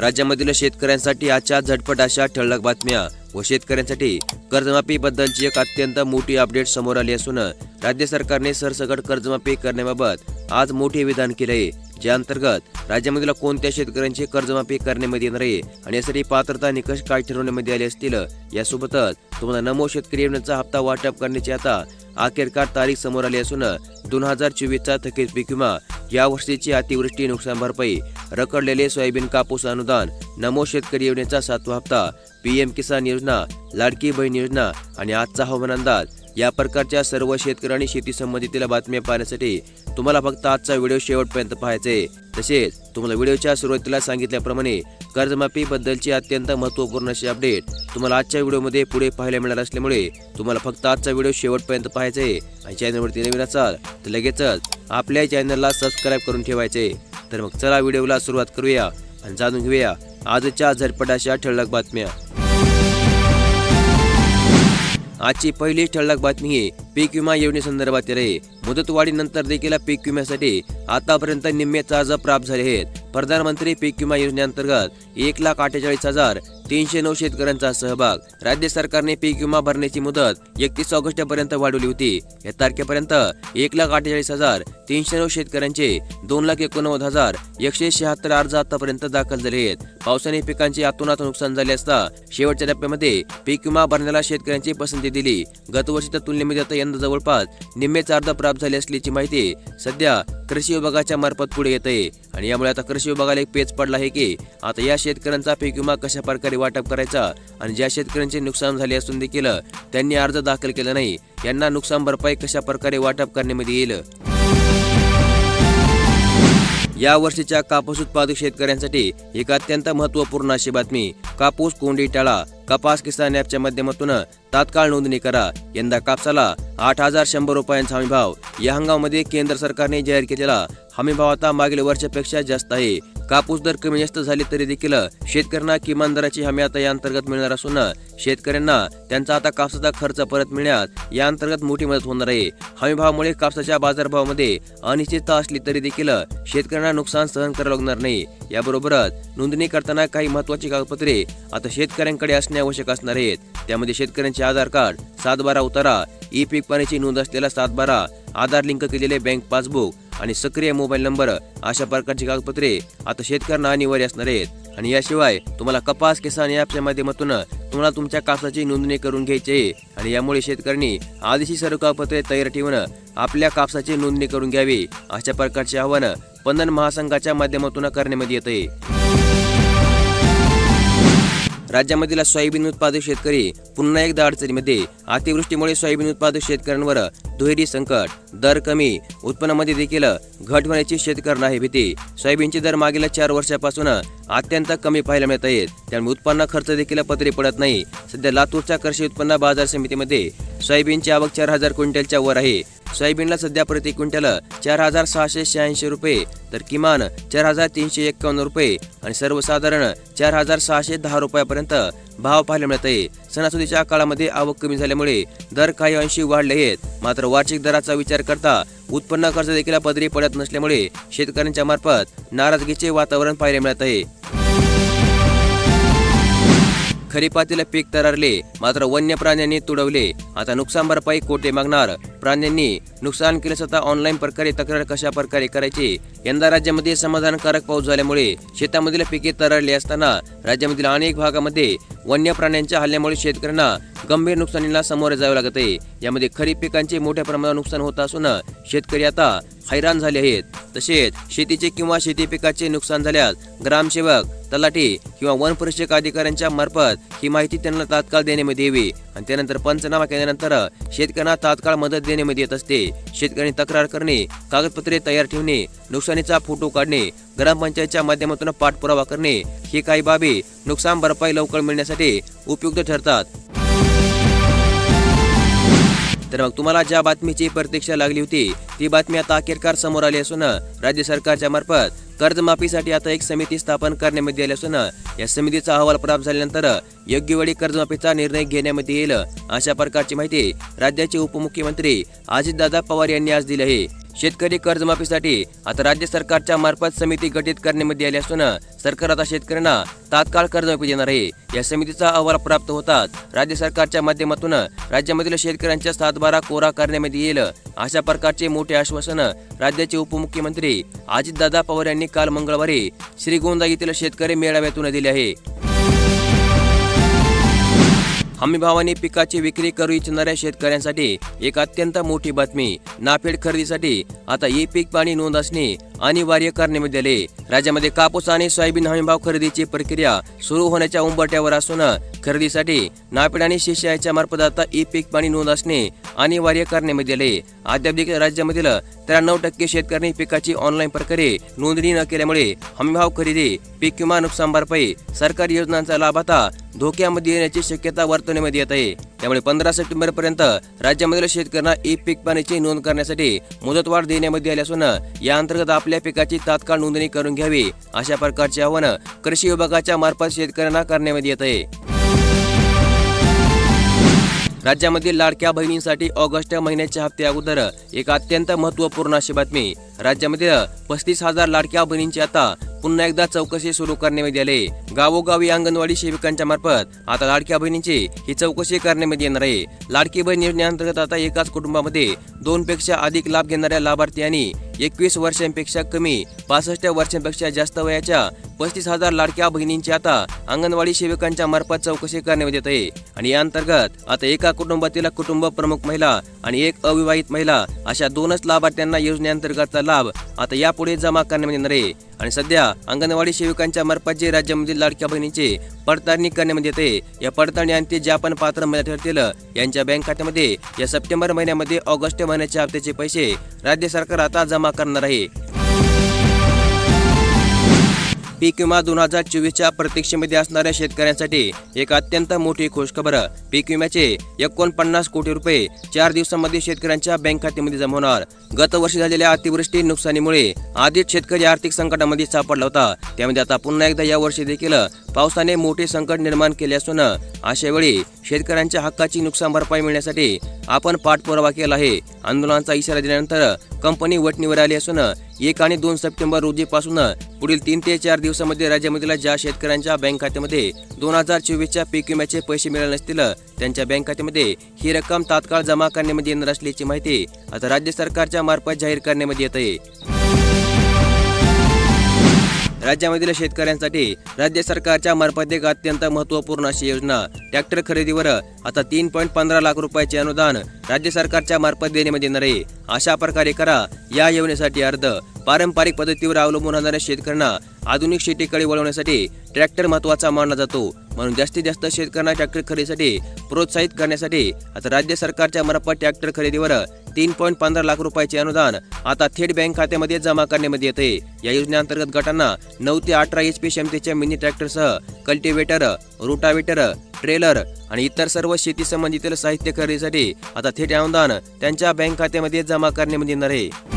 राज्यामधील शेतकऱ्यांसाठी आजच्या झटपट अशा ठळक बातम्या व शेतकऱ्यांसाठी कर्जमाफी बद्दलची एक अत्यंत मोठी अपडेट समोर आली असून राज्य सरकारने सरसकट कर्जमाफी करण्याबाबत आज मोठे विधान केले आहे, ज्या अंतर्गत राज्यामधील कोणत्या शेतकऱ्यांची कर्जमाफी करण्यामध्ये येणार आहे आणि यासाठी पात्रता निकष काय ठरवण्यामध्ये आले असतील। यासोबतच तुम्हाला नमो शेतकरी योजनेचा हप्ता वाटप करण्याची आता अखेरकार तारीख समोर आली असून 2024चा थकीत पीक विमा, या वर्षीची अतिवृष्टी नुकसान भरपाई, रखडलेले सोयाबीन कापूस अनुदान, नमो शेतकरी योजनेचा 7वा हप्ता, पीएम किसान योजना, लाडकी बहीण योजना आणि आजचा हवामान अंदाज या प्रकारच्या सर्व शेतकरी आणि शेती संबंधित बातम्या पाहण्यासाठी तुम्हाला फक्त आजचा व्हिडिओ शेवटपर्यंत पाहायचा आहे। तसेच तुम्हाला व्हिडिओच्या सुरुवातीला सांगितल्याप्रमाणे कर्जमाफी बद्दलची अत्यंत महत्त्वपूर्ण अशी अपडेट तुम्हाला आजच्या व्हिडिओमध्ये पुढे पाहायला मिळणार असल्यामुळे तुम्हाला फक्त आजचा व्हिडिओ शेवटपर्यंत पाहायचा आहे आणि चॅनलवरती नवीन असाल तर लगेचच आपल्या चॅनलला सबस्क्राइब करून ठेवायचे। तर मग चला व्हिडिओला सुरुवात करूया आणि जाणून घेऊया आजच्या झटपट अशा ठळक बातम्या। आजची पहिली ठळक बातमी ही पीक विमा योजनेसंदर्भात आहे। मुदतवाढीनंतर देखील पीक विम्यासाठी आतापर्यंत निम्मे अर्ज प्राप्त झाले आहेत। प्रधानमंत्री पीक विमा योजनेअंतर्गत 1,48,309 शेतकऱ्यांचा सहभाग। राज्य सरकारने पीक विमा भरण्याची मुदत 31 ऑगस्ट पर्यंत वाढवली होती। या तारखेपर्यंत 1,48,309 शेतकऱ्यांचे 2,89,176 अर्ज आतापर्यंत दाखल झाले आहेत। पावसाने पिकांचे अतोनात नुकसान झाले असता शेवटच्या टप्प्यामध्ये पीक विमा भरण्याला शेतकऱ्यांची पसंती दिली। गत वर्षीच्या तुलनेमध्ये आता यंदा जवळपास निम्मेच अर्ज प्राप्त झाले असल्याची माहिती सध्या कृषी विभागाच्या मार्फत पुढे येत आहे आणि यामुळे आता कृषी विभागाला एक पेच पडला आहे की आता या शेतकऱ्यांचा पीक विमा कशा प्रकारे वाटप करायचा आणि ज्या शेतकऱ्यांचे नुकसान झाले असून देखील त्यांनी अर्ज दाखल केला नाही यांना नुकसान भरपाई कशा प्रकारे वाटप करण्यामध्ये येईल। या वर्षीच्या कापूस उत्पादक शेतकऱ्यांसाठी एक अत्यंत महत्त्वपूर्ण अशी बातमी। कापूस कोंडी टाळा, कपास किसान ॲपच्या माध्यमातून तात्काळ नोंदणी करा। यंदा कापसाला 8,100 रुपयांचा हमी भाव। या हंगामामध्ये केंद्र सरकारने जाहीर केलेला हमी भाव आता मागील वर्षापेक्षा जास्त आहे। कापूस दर कमी जास्त झाले तरी देखील शेतकऱ्यांना किमान दराची हमी आता या अंतर्गत मिळणार असून शेतकऱ्यांना त्यांचा आता कापसाचा खर्च परत मिळण्यात या अंतर्गत मोठी मदत होणार आहे। हमी भावामुळे कापसाच्या बाजारभावामध्ये अनिश्चितता असली तरी देखील शेतकऱ्यांना नुकसान सहन करावं लागणार नाही। याबरोबरच नोंदणी करताना काही महत्त्वाची कागदपत्रे आता शेतकऱ्यांकडे असणे आवश्यक असणार आहेत। त्यामध्ये शेतकऱ्यांचे आधार कार्ड, 7/12 उतारा, ई पीक पाण्याची नोंद असलेला 7/12, आधार लिंक केलेले बँक पासबुक आणि सक्रिय मोबाईल नंबर अशा प्रकारची कागदपत्रे आता शेतकऱ्यांना अनिवार्य असणार आहेत। आणि याशिवाय तुम्हाला कपास किसान ॲपच्या माध्यमातून तुम्हाला तुमच्या कापसाची नोंदणी करून घ्यायची आहे आणि यामुळे शेतकऱ्यांनी आधीची सर्व कागदपत्रे तयार ठेवून आपल्या कापसाची नोंदणी करून घ्यावी अशा प्रकारचे आवाहन पणन महासंघाच्या माध्यमातून करण्यामध्ये येत आहे। राज्यामधील सोयाबीन उत्पादक शेतकरी पुन्हा एकदा अडचणीमध्ये। अतिवृष्टीमुळे सोयाबीन उत्पादक शेतकऱ्यांवर दुहेरी संकट, दर कमी, उत्पन्नामध्ये देखील घट होण्याची शेतकऱ्यांना आहे भीती। सोयाबीनचे दर मागील 4 वर्षापासून अत्यंत कमी पाहायला मिळत आहेत, त्यामुळे उत्पन्न खर्च देखील पदरी पडत नाही। सध्या लातूरच्या कृषी उत्पन्न बाजार समितीमध्ये सोयाबीनची आवक 4,000 क्विंटलच्या वर आहे। सोयाबीनला सध्या प्रति क्विंटल 4,686 रुपये तर किमान 4,351 रुपये आणि सर्वसाधारण 4,610 रुपयापर्यंत भाव पाहायला मिळत आहे। सणासुदीच्या काळामध्ये आवक कमी झाल्यामुळे दर काही अंशी वाढले आहेत, मात्र वार्षिक दराचा विचार करता उत्पन्न खर्च देखील पदरी पडत नसल्यामुळे शेतकऱ्यांच्या मार्फत नाराजगीचे वातावरण पाहायला मिळत आहे। खरीपातील पीक तरारले, मात्र वन्य प्राण्यांनी तुडवले। आता नुकसान भरपाई कोठे मागणार? प्राण्यांनी नुकसान केल्यास आता ऑनलाईन प्रकारे तक्रार कशा प्रकारे करायची? यंदा राज्यामध्ये समाधानकारक पाऊस झाल्यामुळे शेतामधील पिके तरारली असताना राज्यामधील अनेक भागामध्ये वन्य प्राण्यांच्या हल्ल्यामुळे शेतकऱ्यांना गंभीर नुकसानीला सामोरे जावे लागत आहे। यामध्ये खरीप पिकांचे मोठ्या प्रमाणात नुकसान होत असून शेतकरी आता हैराण झाले आहेत। तसेच शेतीचे किंवा शेती पिकाचे नुकसान झाल्यास ग्रामसेवक, तलाठी किंवा वन परिक्षक अधिकाऱ्यांच्या मार्फत ही माहिती त्यांना तात्काळ देण्यामध्ये यावी आणि त्यानंतर पंचनामा केल्यानंतर शेतकऱ्यांना तात्काळ मदत देण्यामध्ये येत असते। शेतकऱ्यांनी तक्रार करणे, कागदपत्रे तयार ठेवणे, नुकसानीचा फोटो काढणे, ग्रामपंचायतच्या माध्यमातून पाठपुरावा करणे ही काही बाबी नुकसान भरपाई लवकर मिळण्यासाठी उपयुक्त ठरतात। तर मग तुम्हाला ज्या बातमीची प्रतीक्षा लागली होती ती बातमी आता अखेरकार समोर आली असून राज्य सरकारच्या मार्फत कर्जमाफीसाठी आता एक समिती स्थापन करण्यामध्ये आली असून या समितीचा अहवाल प्राप्त झाल्यानंतर योग्य वेळी कर्जमाफीचा निर्णय घेण्यामध्ये येईल अशा प्रकारची माहिती राज्याचे उपमुख्यमंत्री अजितदादा पवार यांनी आज दिली आहे। शेतकरी कर्जमाफीसाठी आता राज्य सरकारच्या मार्फत समिती गठीत करण्यामध्ये आली असून सरकार आता शेतकऱ्यांना तात्काळ कर्जमाफी देणार आहे। या समितीचा अहवाल प्राप्त होताच राज्य सरकारच्या माध्यमातून राज्यामधील शेतकऱ्यांच्या 7/12 कोरा करण्यामध्ये येईल अशा प्रकारचे मोठे आश्वासन राज्याचे उपमुख्यमंत्री अजितदादा पवार यांनी काल मंगळवारी श्रीगोंदा येथील शेतकरी मेळाव्यातून दिले आहे। हमीभावाने पिकाची विक्री करू इच्छिणाऱ्या शेतकऱ्यांसाठी एक अत्यंत मोठी बातमी। नाफेड खरेदीसाठी आता ई पीक पाणी नोंद असणे अनिवार्य करण्यामध्ये आले। राज्यामध्ये कापूस आणि सोयाबीन हमीभाव खरेदीची प्रक्रिया सुरू होण्याच्या उंबरठ्यावर असून खरेदीसाठी नाफेड आणि CCIच्या मार्फत आता ई पीक पाणी नोंद असणे अनिवार्य करण्यामध्ये आले। अद्याप देखील राज्यामधील 93% शेतकऱ्यांनी पिकाची ऑनलाईन प्रकारे नोंदणी न केल्यामुळे हमीभाव खरेदी, पीक विमा, नुकसान भरपाई, सरकारी योजनांचा लाभ आता धोक्यामध्ये येण्याची शक्यता वर्तवण्यामध्ये येत आहे। त्यामुळे 15 सप्टेंबर पर्यंत राज्यामधील शेतकऱ्यांना ई पीक पाण्याची नोंद करण्यासाठी मुदतवाढ देण्यामध्ये आली असून या अंतर्गत आपल्या पिकाची तात्काळ नोंदणी करून घ्यावी अशा प्रकारचे आवाहन कृषी विभागाच्या मार्फत शेतकऱ्यांना करण्यामध्ये येत आहे। राज्यामधील लाडक्या बहिणींसाठी ऑगस्ट महिन्याच्या हप्ते अगोदर एक अत्यंत महत्त्वपूर्ण अशी बातमी। राज्यामध्ये 35,000 लाडक्या बहिणींची आता पुन्हा एकदा चौकशी सुरू करण्यामध्ये आली। गावोगावी अंगणवाडी सेविकांच्या मार्फत आता लाडक्या बहिणींची ही चौकशी करण्यामध्ये येणार आहे। लाडकी बहीण योजनेअंतर्गत आता एकाच कुटुंबामध्ये 2 पेक्षा अधिक लाभ घेणाऱ्या लाभार्थी आणि 21 वर्षांपेक्षा कमी, 65 वर्षांपेक्षा जास्त वयाच्या 35,000 लाडक्या बहिणींची आता अंगणवाडी सेविकांच्या मार्फत चौकशी करण्यात येत आहे। आणि या अंतर्गत आता एका कुटुंबातील कुटुंब प्रमुख महिला आणि एक अविवाहित महिला अशा 2च लाभार्थ्यांना योजनेअंतर्गतचा लाभ आता यापुढे जमा करण्यात येणार आहे। आणि सध्या अंगणवाडी सेविकांच्या मार्फत जे राज्यामधील लाडक्या बहिणींची पडताळणी करण्यामध्ये येते, या पडताळणी अंती ज्या पण पात्र महिला ठरतील यांच्या बँक खात्यामध्ये या सप्टेंबर महिन्यामध्ये ऑगस्ट महिन्याच्या हप्त्याचे पैसे राज्य सरकार आता जमा करणार आहे। पीक विमा 2024च्या प्रतीक्षेमध्ये असणाऱ्या शेतकऱ्यांसाठी एक अत्यंत मोठी खुशखबर। पीक विम्याचे 49 कोटी रुपये 4 दिवसांमध्ये शेतकऱ्यांच्या बँक खात्यामध्ये जमा होणार। गत वर्षी झालेल्या अतिवृष्टी नुकसानीमुळे आधीच शेतकरी आर्थिक संकटामध्ये सापडला होता, त्यामध्ये आता पुन्हा एकदा या वर्षी देखील पावसाने मोठे संकट निर्माण केले असून अशा वेळी शेतकऱ्यांच्या हक्काची नुकसान भरपाई मिळण्यासाठी आपण पाठपुरावा केला आहे। आंदोलनाचा इशारा दिल्यानंतर कंपनी वटणीवर आली असून 1 आणि 2 सप्टेंबर रोजीपासून पुढील 3 ते 4 दिवसांमध्ये राज्यामधील ज्या शेतकऱ्यांच्या बँक खात्यामध्ये 2024च्या पीक विम्याचे पैसे मिळाले नसतील त्यांच्या बँक खात्यामध्ये ही रक्कम तात्काळ जमा करण्यामध्ये येणार असल्याची माहिती आता राज्य सरकारच्या मार्फत जाहीर करण्यामध्ये येत आहे। राज्यामधील शेतकऱ्यांसाठी राज्य सरकारच्या मार्फत एक अत्यंत महत्त्वपूर्ण अशी योजना। ट्रॅक्टर खरेदीवर आता 3.15 लाख रुपयाचे अनुदान राज्य सरकारच्या मार्फत देण्यामध्ये येणार आहे। अशा प्रकारे करा या योजनेसाठी अर्ज। पारंपरिक पद्धतीवर अवलंबून राहणाऱ्या शेतकऱ्यांना आधुनिक शेतीकडे वळवण्यासाठी ट्रॅक्टर महत्त्वाचा मानला जातो, म्हणून जास्तीत जास्त शेतकऱ्यांना ट्रॅक्टर खरेदीसाठी प्रोत्साहित करण्यासाठी आता राज्य सरकारच्या मार्फत ट्रॅक्टर खरेदीवर 3.15 लाख रुपयाचे अनुदान आता थेट बँक खात्यामध्ये जमा करण्यामध्ये येते। या योजनेअंतर्गत गटांना 9 ते 18 HP क्षमतेच्या मिनी ट्रॅक्टरसह कल्टिवेटर, रोटावेटर, ट्रेलर आणि इतर सर्व शेती संबंधित साहित्य खरेदीसाठी आता थेट अनुदान त्यांच्या बँक खात्यामध्ये जमा करण्यामध्ये येणार आहे।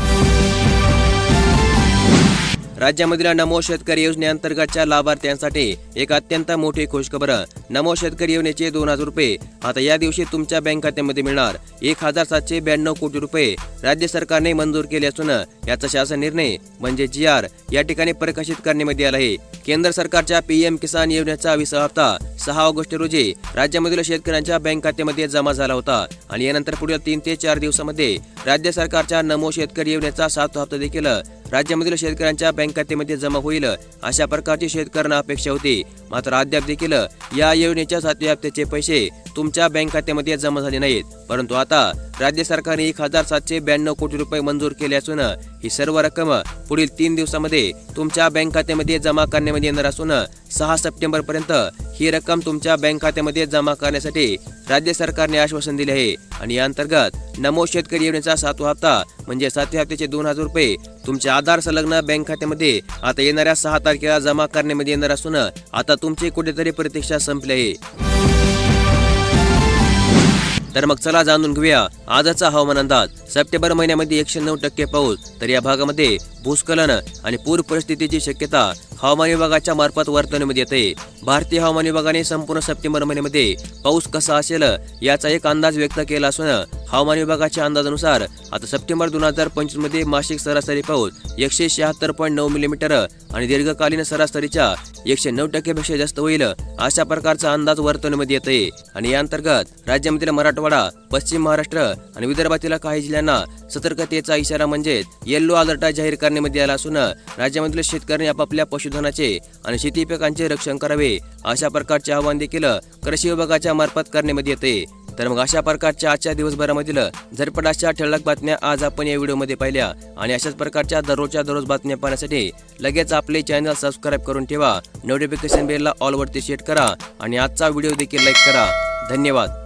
राज्यामधील नमो शेतकरी योजनेअंतर्गतच्या लाभार्थ्यांसाठी एक अत्यंत मोठी खुशखबर। नमो शेतकरी योजनेचे 2,000 रुपये आता या दिवशी तुमच्या बँक खात्यामध्ये मिळणार। 1,792 कोटी रुपये राज्य सरकारने मंजूर केले असून याचा शासन निर्णय म्हणजे GR या ठिकाणी प्रकाशित करण्यामध्ये आला आहे। केंद्र सरकारच्या PM किसान योजनेचा 20वा हप्ता 6 ऑगस्ट रोजी राज्यामधील शेतकऱ्यांच्या बँक खात्यामध्ये जमा झाला होता आणि यानंतर पुढील 3 ते 4 दिवसांमध्ये राज्य सरकारच्या नमो शेतकरी योजनेचा 7वा हप्ता देखील राज्यामधील शेतकऱ्यांच्या बँक खात्यामध्ये जमा होईल अशा प्रकारची शेतकऱ्यांना अपेक्षा होती। मात्र अद्याप देखील या योजनेच्या 7व्या हप्त्याचे पैसे तुमच्या बँक खात्यामध्ये जमा झाले नाहीत, परंतु आता राज्य सरकारने 1,792 कोटी रुपये मंजूर केले असून ही सर्व रक्कम पुढील 3 दिवसांमध्ये तुमच्या बँक खात्यामध्ये जमा करण्यामध्ये येणार असून 6 सप्टेंबर पर्यंत ही रक्कम तुमच्या बँक खात्यामध्ये जमा करण्यासाठी राज्य सरकारने आश्वासन दिले आहे। आणि या अंतर्गत नमो शेतकरी योजनेचा 7वा हप्ता म्हणजे 7व्या हप्त्याचे 2,000 रुपये तुमच्या आधार संलग्न बँक खात्यामध्ये आता येणाऱ्या 6 तारखेला जमा करण्यामध्ये येणार असून आता तुमची कुठेतरी प्रतीक्षा संपली आहे। तर मग चला जाणून घेऊया आजचा हवामान अंदाज। सप्टेंबर महिन्यामध्ये 109% पाऊस, तर या भागामध्ये भूस्खलन आणि पूर परिस्थितीची शक्यता हवामान विभागाच्या मार्फत वर्तवण्यात येते। भारतीय हवामान विभागाने संपूर्ण सप्टेंबर महिन्यामध्ये पाऊस कसा असेल याचा एक अंदाज व्यक्त केला असून हवामान विभागाच्या अंदाजानुसार आता सप्टेंबर 2025 मध्ये मासिक सरासरी पाऊस 176.9 मिलीमीटर आणि दीर्घकालीन सरासरीच्या 109% पेक्षा जास्त होईल अशा प्रकारचा अंदाज वर्तवण्यात येते। आणि या अंतर्गत राज्यामधील मराठवाडा, पश्चिम महाराष्ट्र आणि विदर्भातील काही जिल्ह्यांना सतर्कतेचा इशारा म्हणजे येलो अलर्ट जाहीर करण्यात आला असून राज्यामधील शेतकऱ्यांनी आपापल्या पशुधनाचे आणि शेती पिकांचे रक्षण करावे अशा प्रकारचे आवाहन देखील कृषी विभागाच्या मार्फत करण्यात येते। तर मग अशा प्रकारच्या आजच्या दिवसभरामधील झटपट अशा ठळक बातम्या आज आपण या व्हिडिओमध्ये पाहिल्या आणि अशाच प्रकारच्या दररोज बातम्या पाहण्यासाठी लगेच आपले चॅनल सबस्क्राईब करून ठेवा। नोटिफिकेशन बेलला ऑल वरती सेट करा आणि आजचा व्हिडिओ देखील लाईक करा। धन्यवाद।